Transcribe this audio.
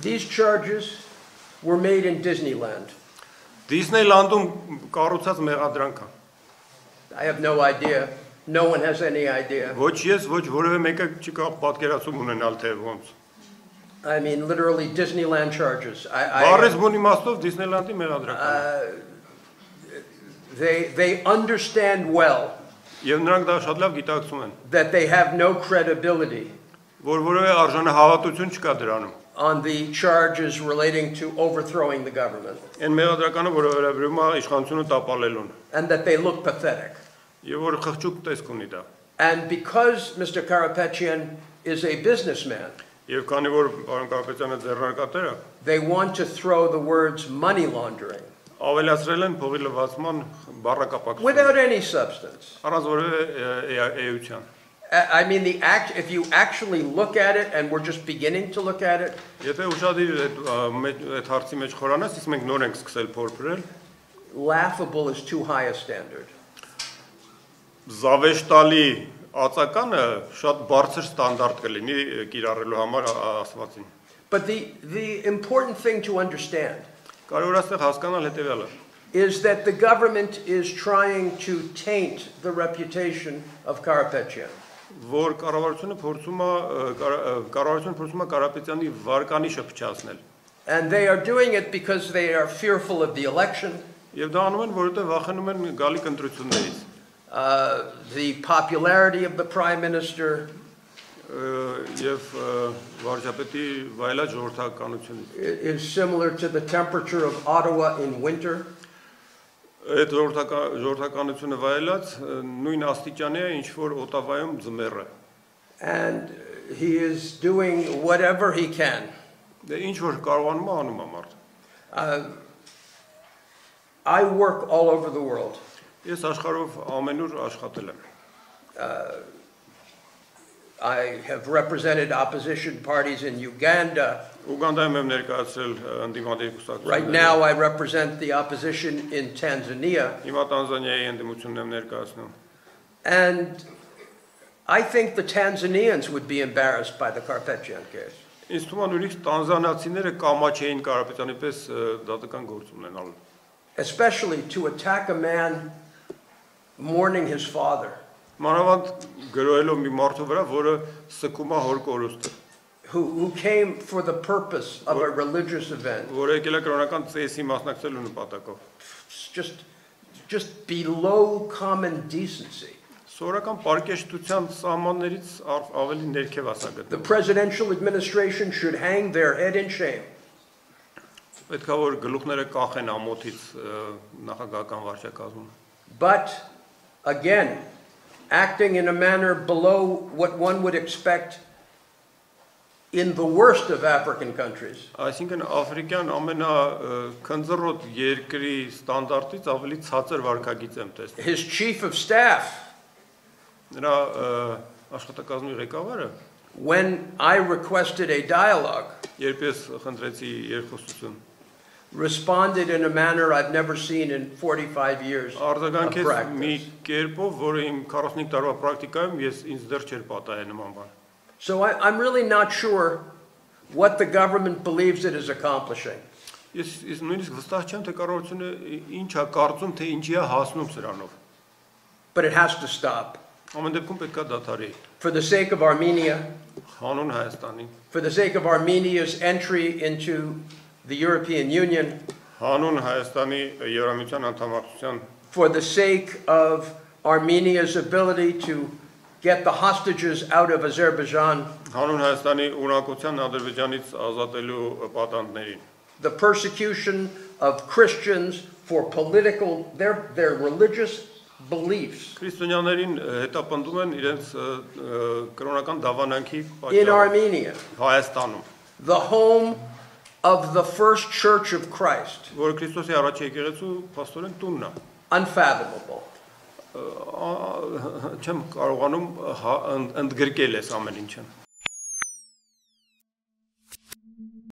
These charges were made in Disneyland. Disneyland-ում կառուցած մեղադրանք է։ I have no idea. No one has any idea. Ոչ ես, ոչ որևէ մեկը չկա պատկերացում ունենալ թե ոնց։ I mean, literally Disneyland charges. Բառից բուն իմաստով Disneyland-ի մեղադրանք։ They understand well Եվ նրանք դա շատ լավ գիտակցում են, that they have no credibility որ որևէ արժանահավատություն չկա դրանում։ on the charges relating to overthrowing the government, Այն մեղադրականը, որը վերաբերում է իշխանությունը տապալելուն, and that they look pathetic. եւ որ խղճուկ տեսք ունի դա։ And because Mr. Karapetyan is a businessman, Եվ քանի որ պարոն Կարապետյանը ձեռնարկատեր է, they want to throw the words money laundering ավելացրել են փողի լվացման բառակապակցություն, without any substance. առանց որևէ էության։ I mean, if you actually look at it, and we're just beginning to look at it, Եթե ուշադիր այդ հարցի մեջ խորանաս, իսկ մենք նոր ենք սկսել փորփրել, laughable is too high a standard. Զավեշտալի ածականը շատ բարձր ստանդարտ կլինի կիրառելու համար ասվածին։ But the important thing to understand Կարևոր է հասկանալ հետևյալը։ is that the government is trying to taint the reputation of Karapetyan. Որ կառավարությունը փորձում է Կարապետյանի վարկանիշը փչացնել։ And they are doing it because they are fearful of the election, Եվ դա անում են, որովհետև վախենում են գալիք ընտրություններից։ the popularity of the prime minister Եվ վարչապետի վայելած ժողովրդականությունից։ is similar to the temperature of Ottawa in winter. Այդ ժողովրդականությունը վայելած նույն աստիճանի է, ինչ որ Օտավայում ձմեռը։ And he is doing whatever he can. Դե ինչ որ կարողանում է անում է մարդ։ I work all over the world. Ես աշխարհով ամենուր աշխատել եմ։ I have represented opposition parties in Uganda. Ուգանդայում եմ ներկայացրել ընդդիմադիր կուսակցությունները։ Right now I represent the opposition in Tanzania. Հիմա Տանզանիայի ընդդիմությունն եմ ներկայացնում։ And I think the Tanzanians would be embarrassed by the Karapetyan case. Ինձ թվում է նույնիսկ տանզանացիները կամաչ էին Կարապետյանի պես դատական գործ ունենալու։ Especially to attack a man mourning his father, Մանավանդ գրոհելով մի մարդու վրա, որը սկում է հոր կորուստը, who came for the purpose of a religious event. որը եկել է կրոնական ծեսի մասնակցելու նպատակով։ Just below common decency. Սովորական պարկեշտության սահմաններից ավելի ներքև ասա The գտնվում։ presidential administration should hang their head in shame. Պետք է որ գլուխները կախեն ամոթից նախագահական վարչակազմում։ But again, acting in a manner below what one would expect in the worst of African countries. Այսինքն աֆրիկյան ամենաքնձռոտ երկրի ստանդարտից ավելի ցածր վարքագիծ եմ տեսնում։ His chief of staff, Նրա աշխատակազմի ղեկավարը, when I requested a dialogue, երբ ես խնդրեցի երկխոսություն, responded in a manner I've never seen in 45 years of արձագանքեց մի practice. կերպով, որը իմ 45 տարվա պրակտիկայում ես ինձ դեռ չէր պատահել նման բան։ So I'm really not sure what the government believes it is accomplishing. Ես նույնիսկ վստահ չեմ, թե կառավարությունը ինչ է կարծում, թե ինչի է հասնում սրանով։ But it has to stop. Ամեն դեպքում պետք է դադարի։ For the sake of Armenia, Հանուն Հայաստանի, for the sake of Armenia's entry into the European Union, հանուն Հայաստանի Եվրամիության անդամակցության, for the sake of Armenia's ability to get the hostages out of Azerbaijan, հանուն Հայաստանի ունակության Ադրբեջանից ազատելու պատանդներին, the persecution of Christians for their religious beliefs Քրիստոնյաներին հետապնդում են իրենց կրոնական դավանանքի in պատճառով Armenia, Հայաստանում, the home of the first church of Christ. որը Քրիստոսի առաջ եկեղեցու փաստորեն տունն է։ Unfathomable. Չեմ կարողանում ընդգրկել այս ամեն ինչը։